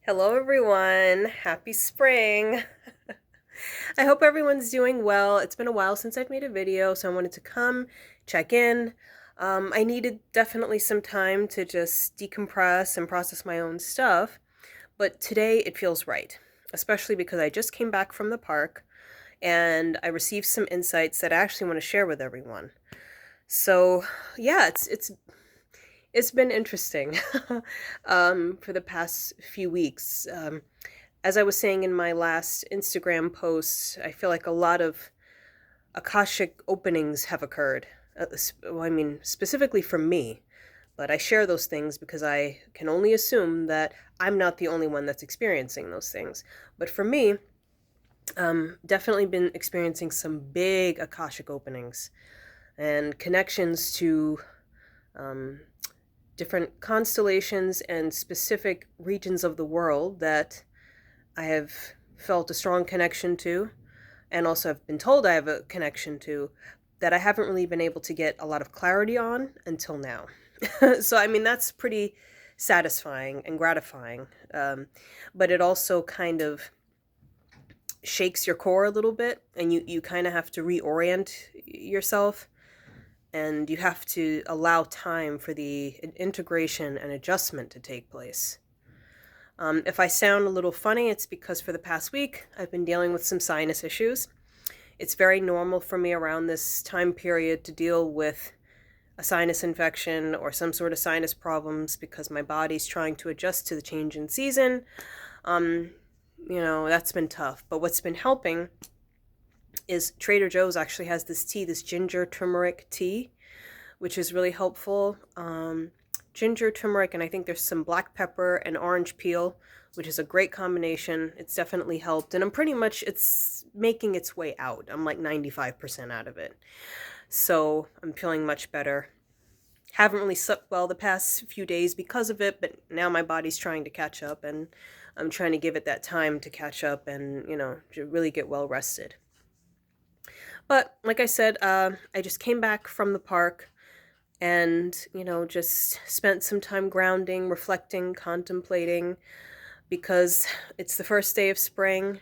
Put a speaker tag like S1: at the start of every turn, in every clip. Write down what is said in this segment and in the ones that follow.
S1: Hello, everyone. Happy spring. I hope everyone's doing well. It's been a while since I've made a video, so I wanted to come check in. I needed definitely some time to just decompress and process my own stuff, but today it feels right, especially because I just came back from the park and I received some insights that I actually want to share with everyone. So, yeah, it's been interesting for the past few weeks. As I was saying in my last Instagram post, I feel like a lot of Akashic openings have occurred. I mean, specifically for me, but I share those things because I can only assume that I'm not the only one that's experiencing those things. But for me, definitely been experiencing some big Akashic openings and connections to um, different constellations and specific regions of the world that I have felt a strong connection to, and also have been told I have a connection to, that I haven't really been able to get a lot of clarity on until now. So, I mean, that's pretty satisfying and gratifying. But it also kind of shakes your core a little bit, and you kind of have to reorient yourself, and you have to allow time for the integration and adjustment to take place. If I sound a little funny, it's because for the past week I've been dealing with some sinus issues. It's very normal for me around this time period to deal with a sinus infection or some sort of sinus problems because my body's trying to adjust to the change in season. Um, that's been tough. But what's been helping is Trader Joe's actually has this tea, this ginger turmeric tea, which is really helpful. Ginger, turmeric, and I think there's some black pepper and orange peel, which is a great combination. It's definitely helped, and it's making its way out. I'm like 95% out of it. So I'm feeling much better. Haven't really slept well the past few days because of it, but now my body's trying to catch up, and I'm trying to give it that time to catch up and, to really get well rested. But like I said, I just came back from the park and, just spent some time grounding, reflecting, contemplating, because it's the first day of spring,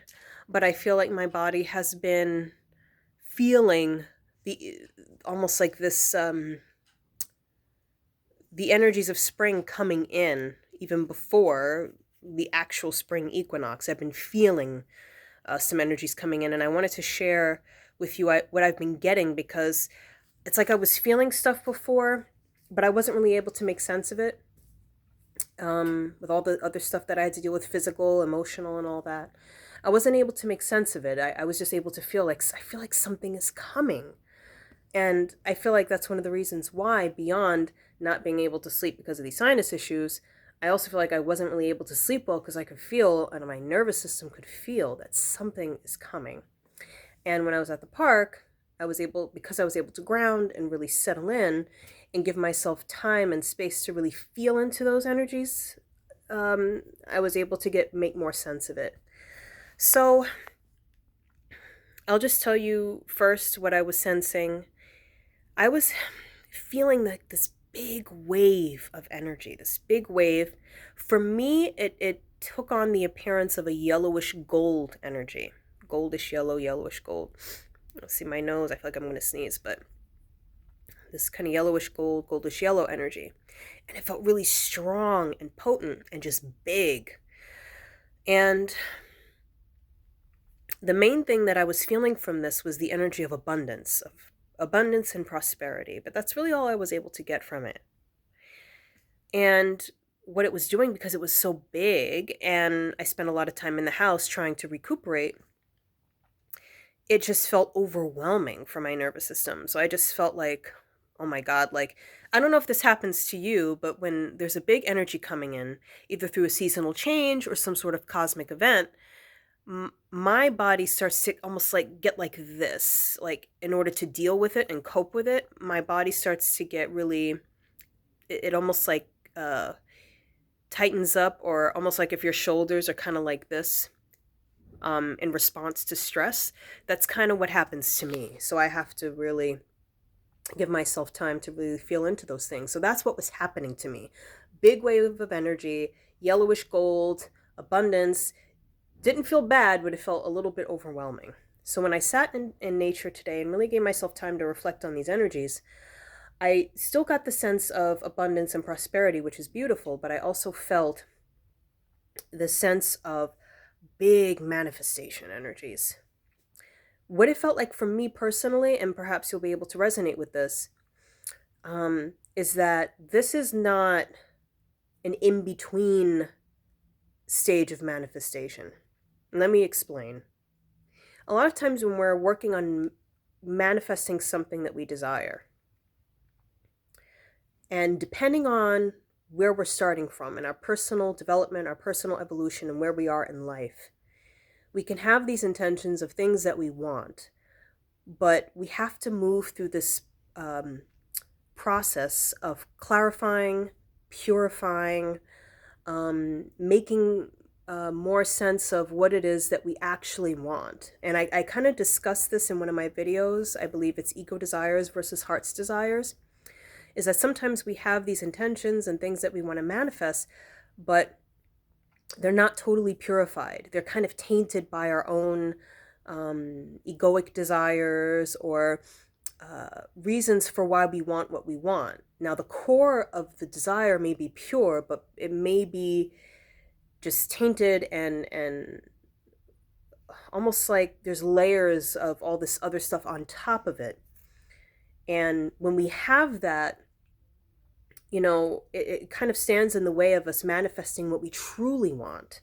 S1: but I feel like my body has been feeling the almost like this the energies of spring coming in even before the actual spring equinox. I've been feeling some energies coming in, and I wanted to share with you what I've been getting, because it's like I was feeling stuff before, but I wasn't really able to make sense of it, with all the other stuff that I had to deal with, physical, emotional, and all that. I wasn't able to make sense of it. I was just able to feel like, I feel like something is coming. And I feel like that's one of the reasons why, beyond not being able to sleep because of these sinus issues, I also feel like I wasn't really able to sleep well because I could feel, and my nervous system could feel that something is coming. And when I was at the park, because I was able to ground and really settle in and give myself time and space to really feel into those energies, I was able to make more sense of it. So I'll just tell you first what I was sensing. I was feeling like this big wave of energy, this big wave. For me, it took on the appearance of a yellowish gold energy, goldish yellow, yellowish gold. You'll see my nose, I feel like I'm going to sneeze, but this kind of yellowish gold, goldish yellow energy. And it felt really strong and potent and just big. And the main thing that I was feeling from this was the energy of abundance and prosperity. But that's really all I was able to get from it. And what it was doing, because it was so big and I spent a lot of time in the house trying to recuperate, it just felt overwhelming for my nervous system. So I just felt like, oh my God, like, I don't know if this happens to you, but when there's a big energy coming in, either through a seasonal change or some sort of cosmic event, my body starts to almost like get like this, like in order to deal with it and cope with it, my body starts to get really, it almost like tightens up, or almost like if your shoulders are kind of like this, in response to stress. That's kind of what happens to me. So I have to really give myself time to really feel into those things. So that's what was happening to me. Big wave of energy, yellowish gold, abundance. Didn't feel bad, but it felt a little bit overwhelming. So when I sat in nature today and really gave myself time to reflect on these energies, I still got the sense of abundance and prosperity, which is beautiful, but I also felt the sense of big manifestation energies. What it felt like for me personally, and perhaps you'll be able to resonate with this, is that this is not an in-between stage of manifestation. Let me explain. A lot of times when we're working on manifesting something that we desire, and depending on where we're starting from in our personal development, our personal evolution, and where we are in life, we can have these intentions of things that we want, but we have to move through this process of clarifying, purifying, making more sense of what it is that we actually want. And I kind of discussed this in one of my videos. I believe it's ego desires versus heart's desires. Is that sometimes we have these intentions and things that we want to manifest, but they're not totally purified. They're kind of tainted by our own egoic desires or reasons for why we want what we want. Now, the core of the desire may be pure, but it may be just tainted and almost like there's layers of all this other stuff on top of it. And when we have that, it kind of stands in the way of us manifesting what we truly want.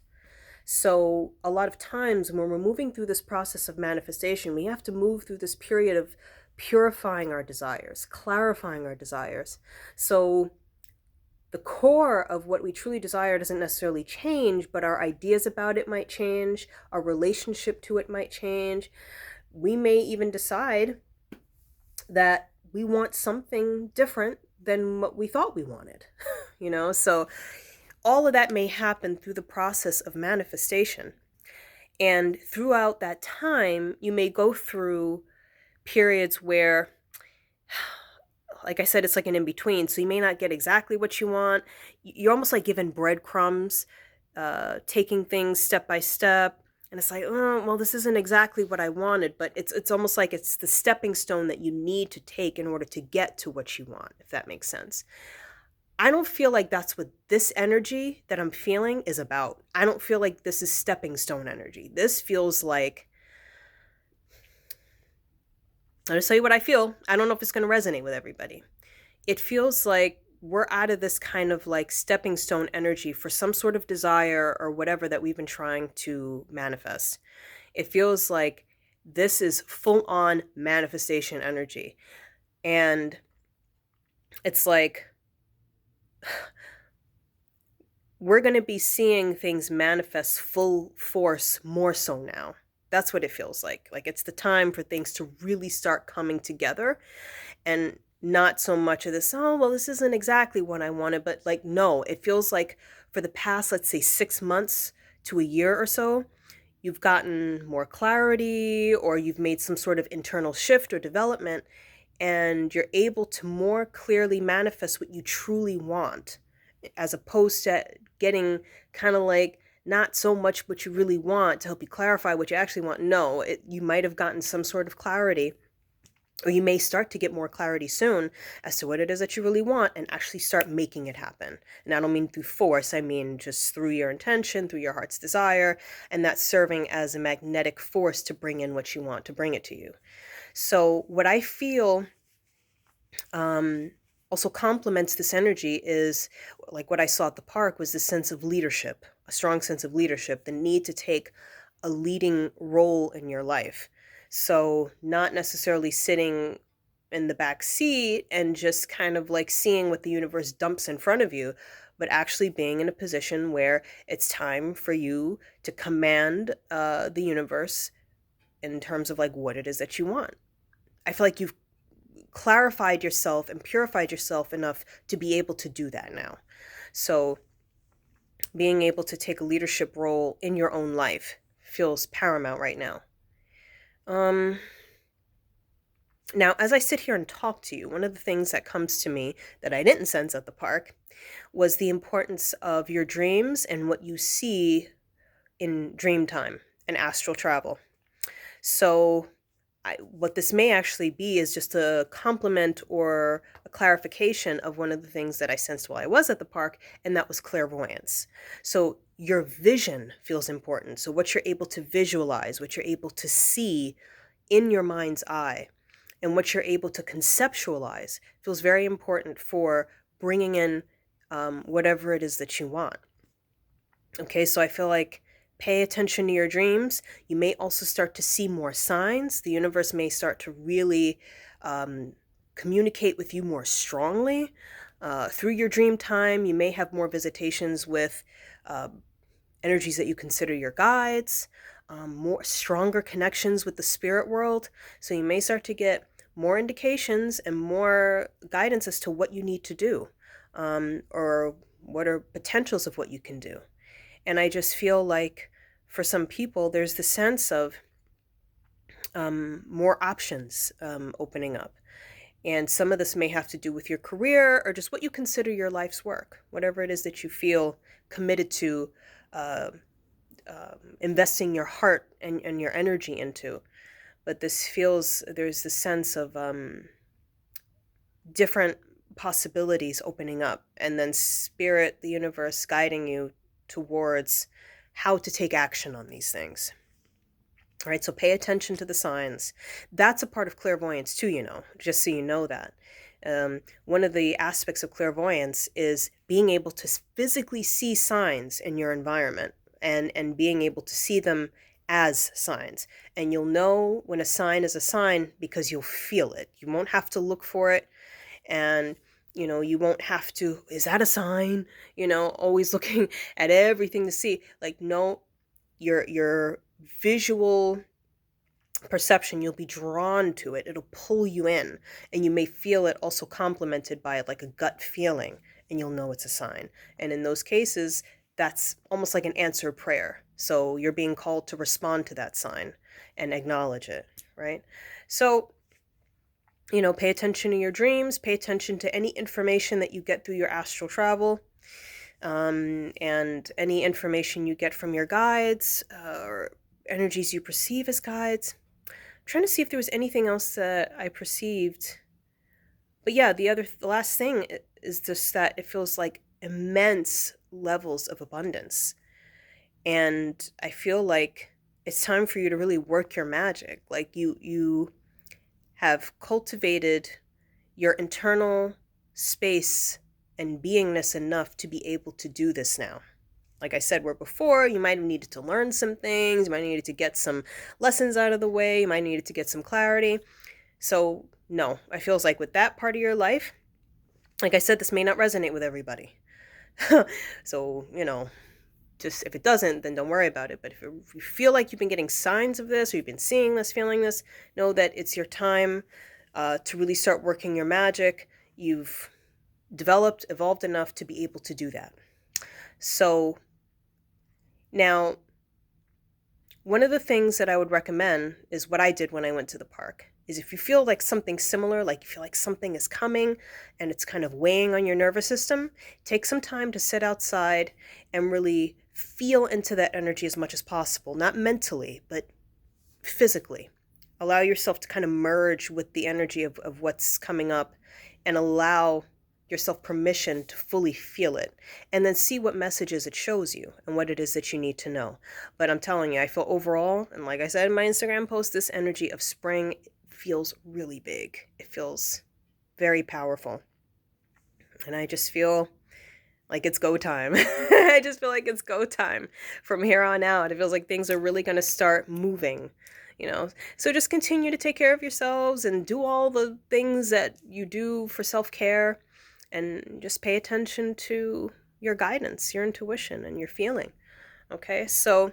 S1: So a lot of times when we're moving through this process of manifestation, we have to move through this period of purifying our desires, clarifying our desires. So the core of what we truly desire doesn't necessarily change, but our ideas about it might change. Our relationship to it might change. We may even decide that we want something different than what we thought we wanted, So all of that may happen through the process of manifestation. And throughout that time, you may go through periods where, like I said, it's like an in-between. So you may not get exactly what you want. You're almost like given breadcrumbs, taking things step by step. And it's like, oh, well, this isn't exactly what I wanted, but it's almost like it's the stepping stone that you need to take in order to get to what you want, if that makes sense. I don't feel like that's what this energy that I'm feeling is about. I don't feel like this is stepping stone energy. This feels like, I'll just tell you what I feel. I don't know if it's going to resonate with everybody. It feels like we're out of this kind of like stepping stone energy for some sort of desire or whatever that we've been trying to manifest. It feels like this is full on manifestation energy. And it's like, we're going to be seeing things manifest full force more so now. That's what it feels like. Like it's the time for things to really start coming together and not so much of this, oh, well, this isn't exactly what I wanted, but like, no, it feels like for the past, let's say 6 months to a year or so, you've gotten more clarity or you've made some sort of internal shift or development and you're able to more clearly manifest what you truly want, as opposed to getting kind of like not so much what you really want to help you clarify what you actually want. No, you might have gotten some sort of clarity, or you may start to get more clarity soon as to what it is that you really want and actually start making it happen. And I don't mean through force, I mean just through your intention, through your heart's desire, and that's serving as a magnetic force to bring in what you want, to bring it to you. So what I feel also complements this energy is, like what I saw at the park, was this sense of leadership, a strong sense of leadership, the need to take a leading role in your life. So not necessarily sitting in the back seat and just kind of like seeing what the universe dumps in front of you, but actually being in a position where it's time for you to command the universe in terms of like what it is that you want. I feel like you've clarified yourself and purified yourself enough to be able to do that now. So being able to take a leadership role in your own life feels paramount right now. Now, as I sit here and talk to you, one of the things that comes to me that I didn't sense at the park was the importance of your dreams and what you see in dream time and astral travel. So what this may actually be is just a complement or a clarification of one of the things that I sensed while I was at the park, and that was clairvoyance. So your vision feels important. So what you're able to visualize, what you're able to see in your mind's eye, and what you're able to conceptualize feels very important for bringing in whatever it is that you want. Okay, so I feel like pay attention to your dreams. You may also start to see more signs. The universe may start to really communicate with you more strongly. Through your dream time, you may have more visitations with energies that you consider your guides, more stronger connections with the spirit world. So you may start to get more indications and more guidance as to what you need to do, or what are potentials of what you can do. And I just feel like for some people, there's the sense of more options opening up. And some of this may have to do with your career or just what you consider your life's work, whatever it is that you feel committed to investing your heart and your energy into. But this feels, there's the sense of different possibilities opening up, and then spirit, the universe, guiding you towards how to take action on these things. All right, so pay attention to the signs. That's a part of clairvoyance too, just so you know that. One of the aspects of clairvoyance is being able to physically see signs in your environment and being able to see them as signs. And you'll know when a sign is a sign because you'll feel it. You won't have to look for it. And you won't have to, is that a sign? Always looking at everything to see. Like, no, your visual perception, you'll be drawn to it. It'll pull you in, and you may feel it also complemented by like a gut feeling, and you'll know it's a sign. And in those cases, that's almost like an answered prayer. So you're being called to respond to that sign and acknowledge it, right? So pay attention to your dreams, pay attention to any information that you get through your astral travel, and any information you get from your guides, or energies you perceive as guides. I'm trying to see if there was anything else that I perceived. But yeah, the last thing is just that it feels like immense levels of abundance. And I feel like it's time for you to really work your magic. Like you have cultivated your internal space and beingness enough to be able to do this now. Like I said, where before you might have needed to learn some things, you might have needed to get some lessons out of the way, you might have needed to get some clarity. So no, I feels like with that part of your life, like I said, this may not resonate with everybody. So, just if it doesn't, then don't worry about it. But if you feel like you've been getting signs of this, or you've been seeing this, feeling this, know that it's your time to really start working your magic. You've evolved enough to be able to do that. So now, one of the things that I would recommend is what I did when I went to the park. Is if you feel like something similar, like you feel like something is coming and it's kind of weighing on your nervous system, take some time to sit outside and really feel into that energy as much as possible. Not mentally, but physically. Allow yourself to kind of merge with the energy of what's coming up, and allow yourself permission to fully feel it, and then see what messages it shows you and what it is that you need to know. But I'm telling you, I feel overall, and like I said in my Instagram post, this energy of spring feels really big. It feels very powerful. And I just feel like it's go time. I just feel like it's go time from here on out. It feels like things are really going to start moving, So just continue to take care of yourselves and do all the things that you do for self-care, and just pay attention to your guidance, your intuition, and your feeling. Okay, so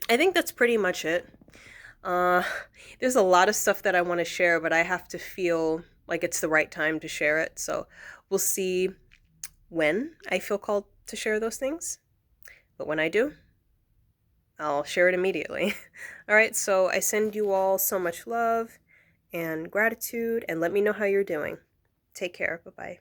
S1: I think that's pretty much it. There's a lot of stuff that I want to share, but I have to feel like it's the right time to share it. So we'll see when I feel called to share those things. But when I do, I'll share it immediately. All right, so I send you all so much love and gratitude, and let me know how you're doing. Take care. Bye-bye.